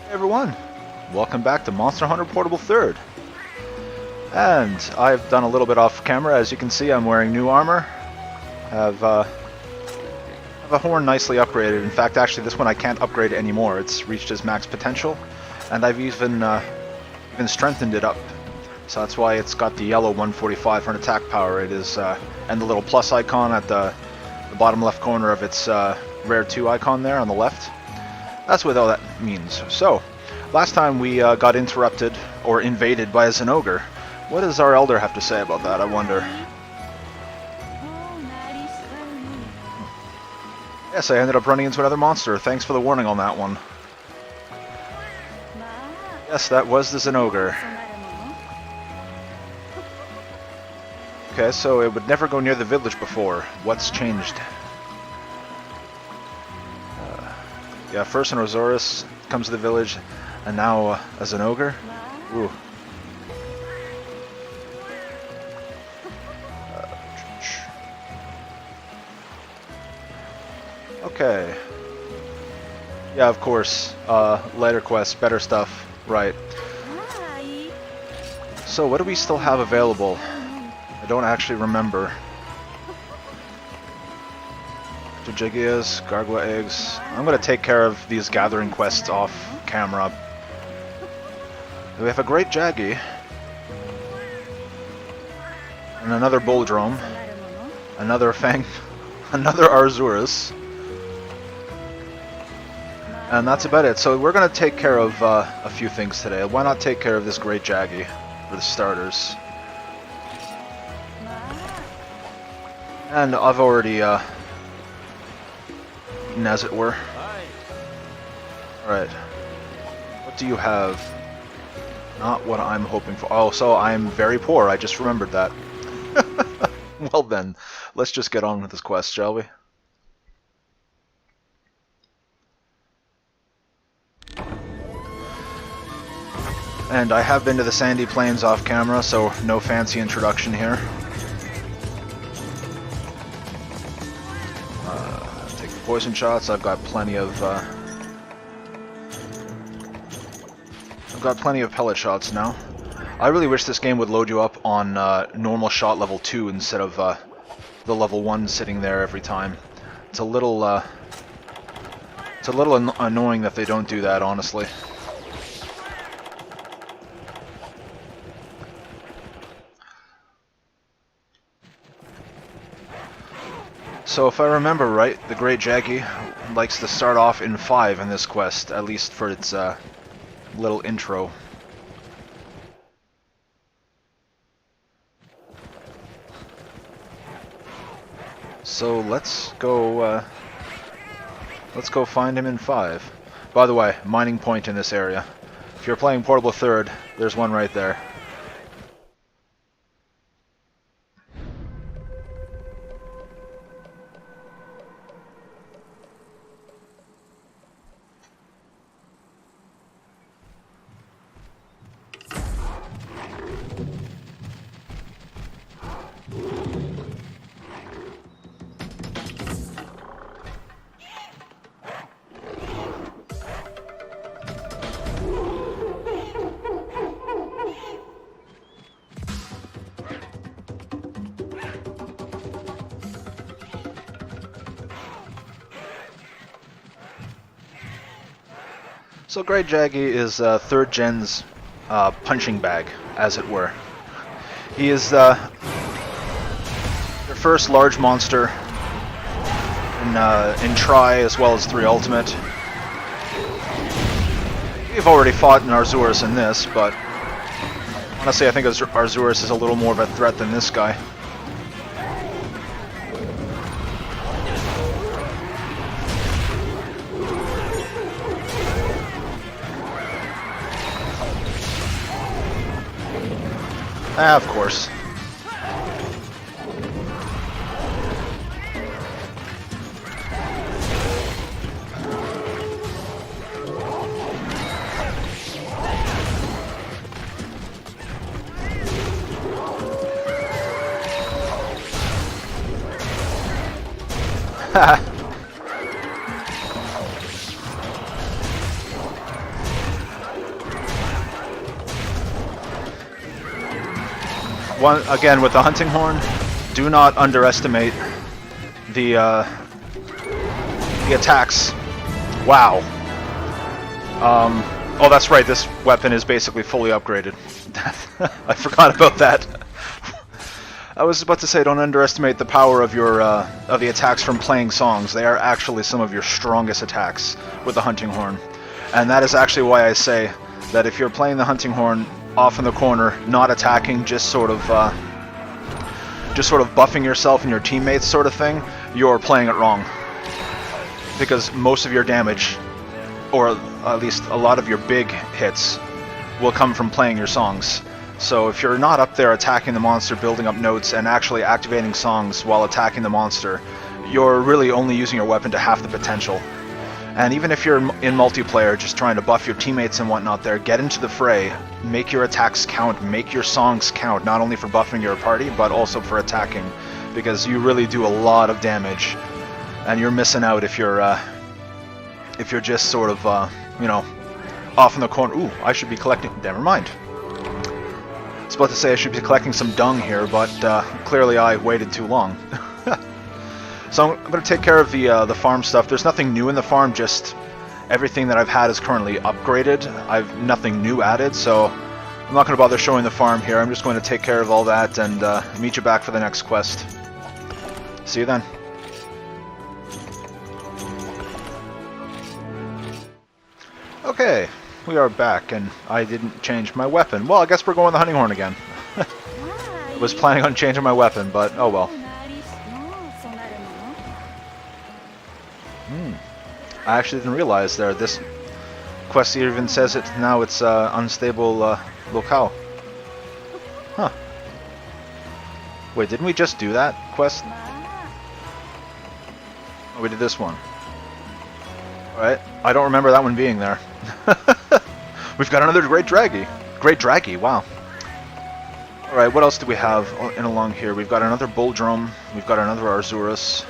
Hey everyone, welcome back to Monster Hunter Portable 3rd. And I've done a little bit off camera. As you can see, I'm wearing new armor. Have a horn nicely upgraded. In fact, actually this one I can't upgrade anymore. It's reached its max potential, and I've even strengthened it up. So that's why it's got the yellow 145 for an attack power. It is, and the little plus icon at the bottom left corner of its rare 2 icon there on the left. That's what all that means. So, last time we got interrupted or invaded by a Zenogre. What does our elder have to say about that, I wonder? Yes, I ended up running into another monster. Thanks for the warning on that one. Yes, that was the Zenogre. Okay, so it would never go near the village before. What's changed? Yeah, first an Orosaurus comes to the village, and now a Zenogre. Ooh. Okay. Yeah, of course. Lighter quests, better stuff. Right. So, what do we still have available? I don't actually remember. Jaggias, gargoyle eggs. I'm gonna take care of these gathering quests off camera. We have a Great Jaggi. And another Bulldrome. Another Fang. Another Arzuros. And that's about it. So we're gonna take care of a few things today. Why not take care of this Great Jaggi for the starters? And I've already as it were. Alright. What do you have? Not what I'm hoping for. Oh, so I'm very poor. I just remembered that. Well then, let's just get on with this quest, shall we? And I have been to the Sandy Plains off camera, so no fancy introduction here. Poison shots. I've got plenty of pellet shots now. I really wish this game would load you up on normal shot level 2 instead of the level 1 sitting there every time. It's a little annoying that they don't do that, honestly. So if I remember right, the Great Jaggi likes to start off in 5 in this quest, at least for its little intro. So let's go find him in 5. By the way, mining point in this area. If you're playing Portable 3rd, there's one right there. So Great Jaggi is 3rd gen's punching bag, as it were. He is their first large monster in Tri as well as 3 Ultimate. We've already fought an Arzuros in this, but honestly I think Arzuros is a little more of a threat than this guy. Ah, of course. again, with the hunting horn, do not underestimate the attacks. Wow. Oh, that's right. This weapon is basically fully upgraded. I forgot about that. I was about to say, don't underestimate the power of your of the attacks from playing songs. They are actually some of your strongest attacks with the hunting horn, and that is actually why I say that if you're playing the hunting horn off in the corner, not attacking, just sort of buffing yourself and your teammates, sort of thing, you're playing it wrong. Because most of your damage, or at least a lot of your big hits, will come from playing your songs. So if you're not up there attacking the monster, building up notes, and actually activating songs while attacking the monster, you're really only using your weapon to half the potential. And even if you're in multiplayer, just trying to buff your teammates and whatnot there, get into the fray, make your attacks count, make your songs count, not only for buffing your party, but also for attacking, because you really do a lot of damage, and you're missing out if you're just sort of, you know, off in the corner. Ooh, I should be collecting... Never mind. I was about to say I should be collecting some dung here, but clearly I waited too long. So I'm going to take care of the farm stuff. There's nothing new in the farm, just everything that I've had is currently upgraded. I've nothing new added, so I'm not going to bother showing the farm here. I'm just going to take care of all that and meet you back for the next quest. See you then. Okay, we are back, and I didn't change my weapon. Well, I guess we're going the hunting horn again. I was planning on changing my weapon, but oh well. I actually didn't realize there. This quest even says it now. It's unstable locale. Huh. Wait, didn't we just do that quest? Oh, we did this one. Alright, I don't remember that one being there. We've got another Great Jaggi. Great Jaggi, wow. Alright, what else do we have in along here? We've got another Bulldrum. We've got another Arzuros.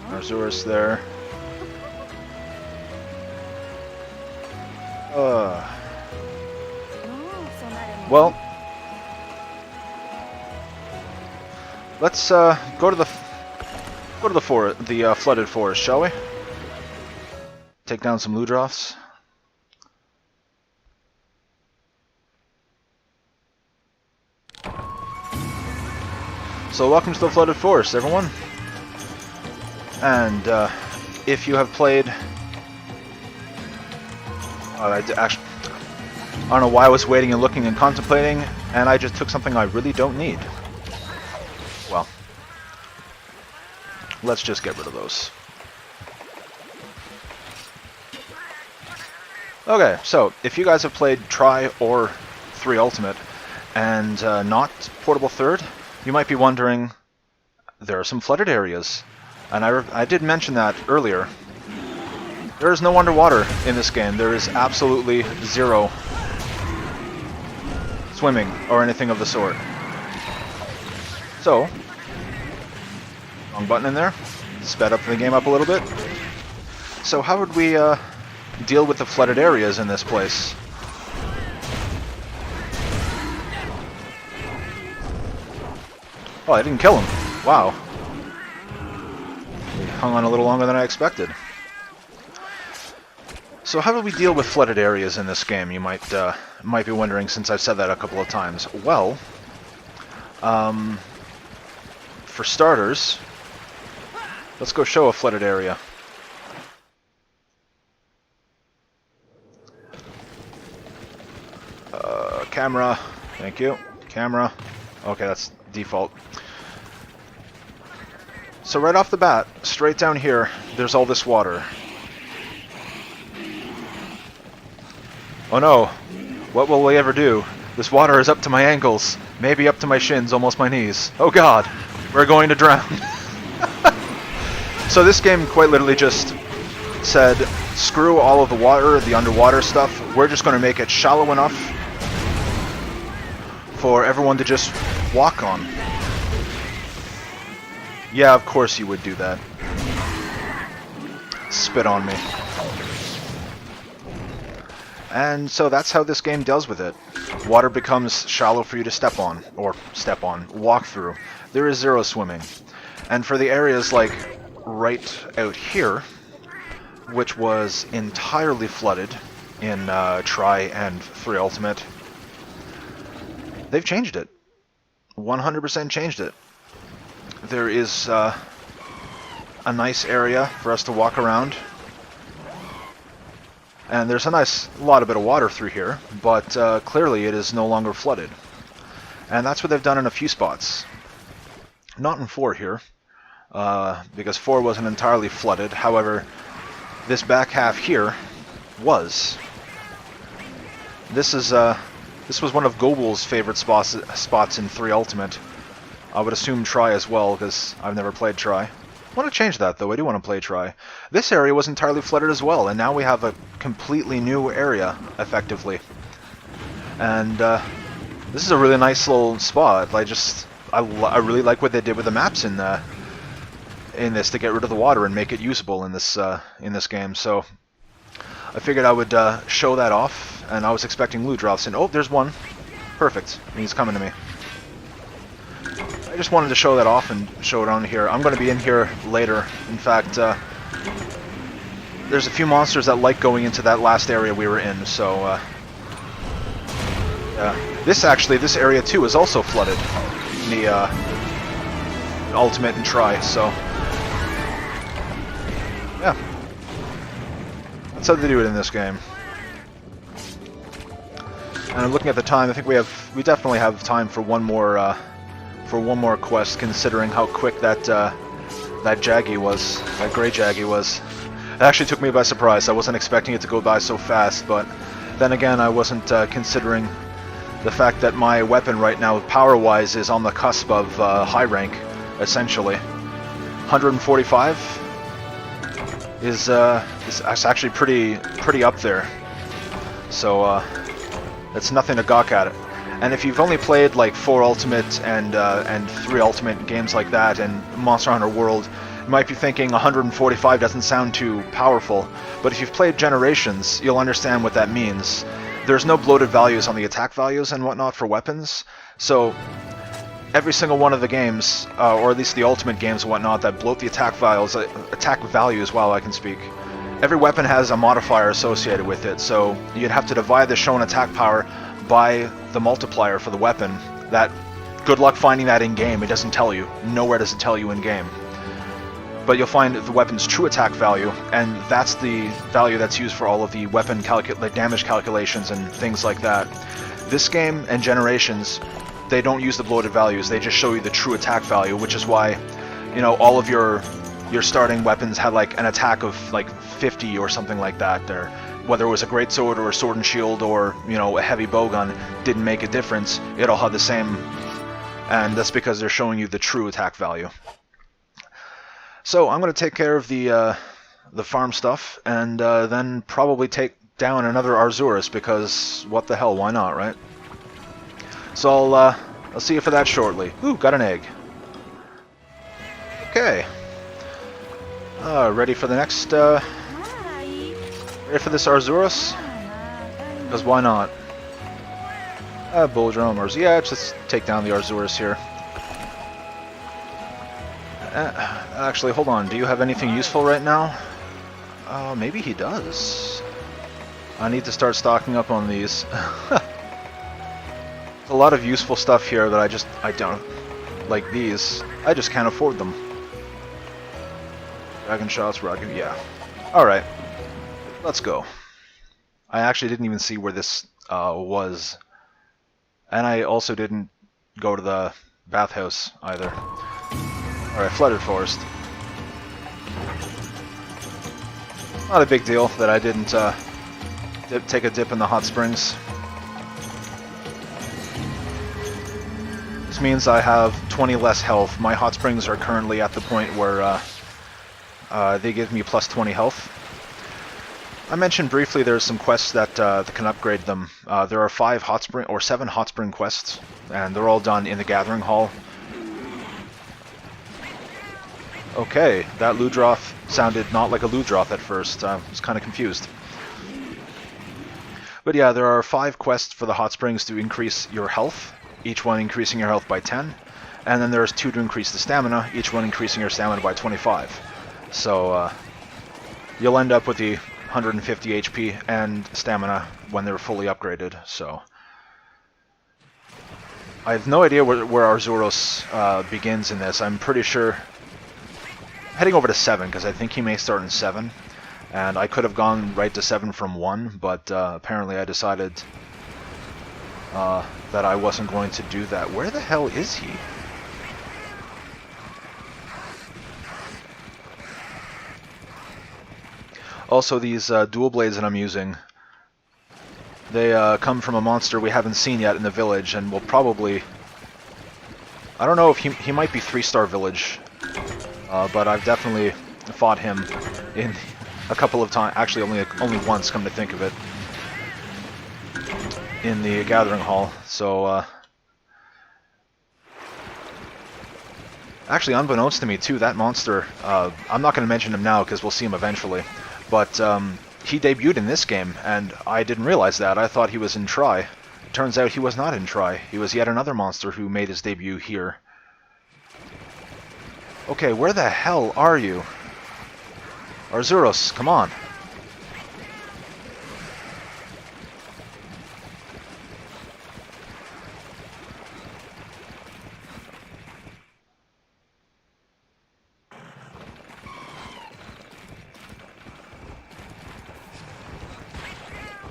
Arzuros there. Well, let's go to the flooded forest, shall we? Take down some Ludroths. So welcome to the flooded forest, everyone. And if you have played, I don't know why I was waiting and looking and contemplating, and I just took something I really don't need. Well, let's just get rid of those. Okay, so if you guys have played Tri or 3 Ultimate and not Portable Third, you might be wondering, there are some flooded areas. And I did mention that earlier. There is no underwater in this game. There is absolutely zero swimming or anything of the sort. So, wrong button in there. Sped up the game up a little bit. So how would we deal with the flooded areas in this place? Oh, I didn't kill him. Wow. He hung on a little longer than I expected. So how do we deal with flooded areas in this game, you might be wondering, since I've said that a couple of times. Well, for starters, let's go show a flooded area. Camera, thank you. Camera. Okay, that's default. So right off the bat, straight down here, there's all this water. Oh no, what will we ever do? This water is up to my ankles, maybe up to my shins, almost my knees. Oh god, we're going to drown. So this game quite literally just said, screw all of the water, the underwater stuff, we're just going to make it shallow enough for everyone to just walk on. Yeah, of course you would do that. Spit on me. And so that's how this game deals with it. Water becomes shallow for you to step on, walk through. There is zero swimming. And for the areas like right out here, which was entirely flooded in Tri and 3 Ultimate, they've changed it. 100% changed it. There is a nice area for us to walk around. And there's a bit of water through here, but clearly it is no longer flooded. And that's what they've done in a few spots. Not in 4 here, because 4 wasn't entirely flooded. However, this back half here was. This was one of Goebel's favorite spots in 3 Ultimate. I would assume Tri as well, because I've never played Tri. I want to change that, though. I do want to play Tri. This area was entirely flooded as well, and now we have a completely new area, effectively. And this is a really nice little spot. I really like what they did with the maps in this to get rid of the water and make it usable in this game. So I figured I would show that off, and I was expecting loot drops. And oh, there's one. Perfect. He's coming to me. I just wanted to show that off and show it on here. I'm going to be in here later. In fact, there's a few monsters that like going into that last area we were in, so this area too is also flooded in the Ultimate and Tri, so yeah. That's how they do it in this game. And I'm looking at the time. I think we definitely have time for one more quest, considering how quick that Jaggi was, that Great Jaggi was. It actually took me by surprise. I wasn't expecting it to go by so fast, but then again, I wasn't considering the fact that my weapon right now, power-wise, is on the cusp of high rank, essentially. 145 is actually pretty up there. So it's nothing to gawk at it. And if you've only played like 4 Ultimate and 3 Ultimate games like that and Monster Hunter World, you might be thinking 145 doesn't sound too powerful. But if you've played Generations, you'll understand what that means. There's no bloated values on the attack values and whatnot for weapons. So every single one of the games, or at least the Ultimate games and whatnot, that bloat the attack values while I can speak, every weapon has a modifier associated with it. So you'd have to divide the shown attack power by the multiplier for the weapon. That, good luck finding that in-game. It doesn't tell you. Nowhere does it tell you in-game. But you'll find the weapon's true attack value, and that's the value that's used for all of the weapon damage calculations and things like that. This game and Generations, they don't use the bloated values. They just show you the true attack value, which is why, you know, all of your starting weapons had like an attack of like 50 or something like that there. Whether it was a greatsword or a sword and shield or, you know, a heavy bowgun, didn't make a difference. It all had the same, and that's because they're showing you the true attack value. So I'm going to take care of the farm stuff, and then probably take down another Arzuros, because what the hell, why not, right? So I'll see you for that shortly. Ooh, got an egg. Okay. Ready for the next... Ready for this Arzuros? Because why not? Bull Drummers. Yeah, let's take down the Arzuros here. Actually, hold on. Do you have anything useful right now? Maybe he does. I need to start stocking up on these. There's a lot of useful stuff here that I don't like. These I just can't afford them. Dragon shots, rocket. Yeah. All right. Let's go. I actually didn't even see where this was, and I also didn't go to the bathhouse either. All right, flooded forest. Not a big deal that I didn't take a dip in the hot springs. This means I have 20 less health. My hot springs are currently at the point where they give me plus 20 health. I mentioned briefly there's some quests that can upgrade them. There are 7 hot spring quests, and they're all done in the Gathering Hall. Okay, that Ludroth sounded not like a Ludroth at first. I was kind of confused. But yeah, there are 5 quests for the hot springs to increase your health, each one increasing your health by 10. And then there's 2 to increase the stamina, each one increasing your stamina by 25. So you'll end up with the 150 HP and stamina when they're fully upgraded. So I have no idea where Arzuros begins in this. I'm pretty sure heading over to 7, because I think he may start in 7. And I could have gone right to 7 from 1, but apparently I decided that I wasn't going to do that. Where the hell is he? Also, these dual blades that I'm using, they come from a monster we haven't seen yet in the village, and will probably... I don't know if he might be 3-star village, but I've definitely fought him in a couple of times. Actually, only once, come to think of it, in the Gathering Hall. So, actually, unbeknownst to me too, that monster, I'm not going to mention him now because we'll see him eventually, but he debuted in this game, and I didn't realize that. I thought he was in Tri. Turns out he was not in Tri. He was yet another monster who made his debut here. Okay, where the hell are you? Arzuros, come on.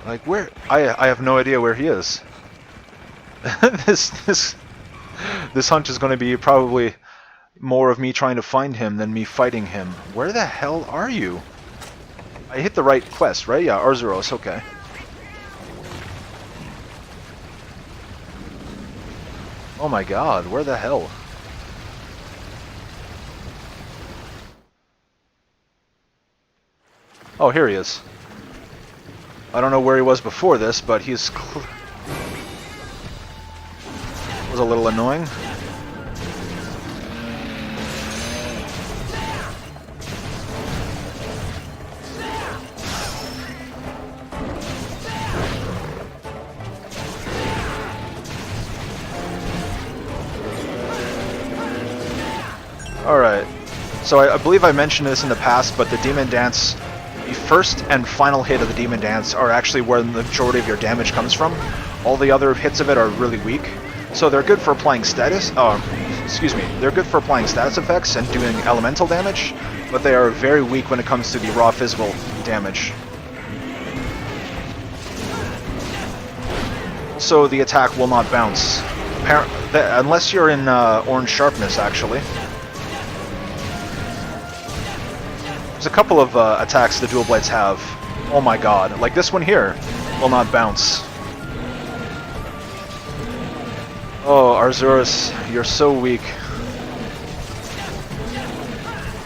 Like, where? I have no idea where he is. This hunt is going to be probably more of me trying to find him than me fighting him. Where the hell are you? I hit the right quest, right? Yeah, Arzuros, okay. Oh my god, where the hell? Oh, here he is. I don't know where he was before this, but he's... was a little annoying. Alright, so I believe I mentioned this in the past, but the Demon Dance, the first and final hit of the Demon Dance are actually where the majority of your damage comes from. All the other hits of it are really weak, so they're good for applying they're good for applying status effects and doing elemental damage, but they are very weak when it comes to the raw physical damage. So the attack will not bounce, unless you're in orange sharpness, actually. There's a couple of attacks the dual blades have. Oh my god, like this one here will not bounce. Oh, Arzuros, you're so weak.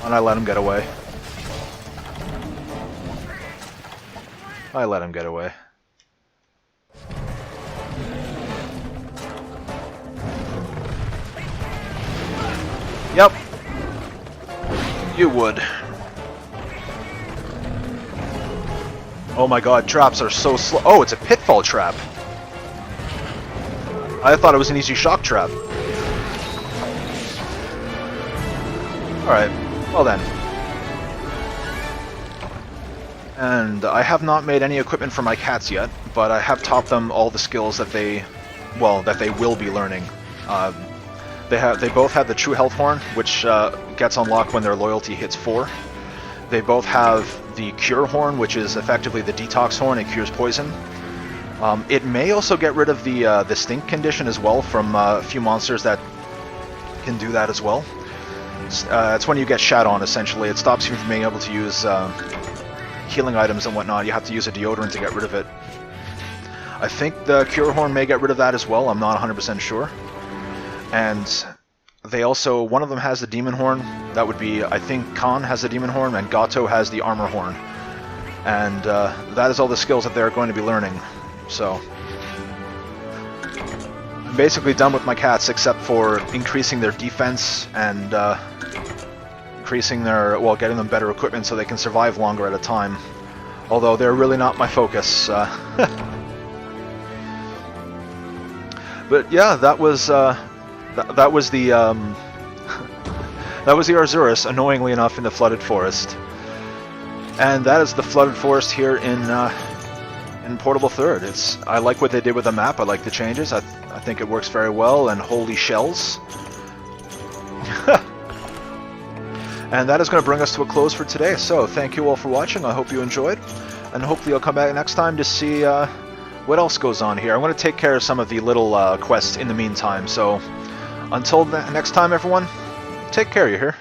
And I let him get away. I let him get away. Yep. You would. Oh my god, traps are so slow. Oh, it's a pitfall trap. I thought it was an easy shock trap. Alright, well then. And I have not made any equipment for my cats yet, but I have taught them all the skills that they will be learning. They both have the True Health Horn, which gets unlocked when their loyalty hits 4. They both have the Cure Horn, which is effectively the Detox Horn. It cures poison. It may also get rid of the Stink condition as well from a few monsters that can do that as well. It's when you get shat on, essentially. It stops you from being able to use healing items and whatnot. You have to use a deodorant to get rid of it. I think the Cure Horn may get rid of that as well. I'm not 100% sure. And they also, one of them has the Demon Horn. That would be, I think Khan has the Demon Horn, and Gato has the Armor Horn. And that is all the skills that they're going to be learning. So, I'm basically done with my cats, except for increasing their defense and increasing their, well, getting them better equipment so they can survive longer at a time. Although they're really not my focus. But yeah, that was that was the that was the Arzuros, annoyingly enough, in the flooded forest. And that is the flooded forest here in Portable Third. I like what they did with the map. I like the changes. I think it works very well. And holy shells. And that is going to bring us to a close for today. So thank you all for watching. I hope you enjoyed. And hopefully you'll come back next time to see what else goes on here. I'm going to take care of some of the little quests in the meantime. So until next time, everyone, take care, you hear?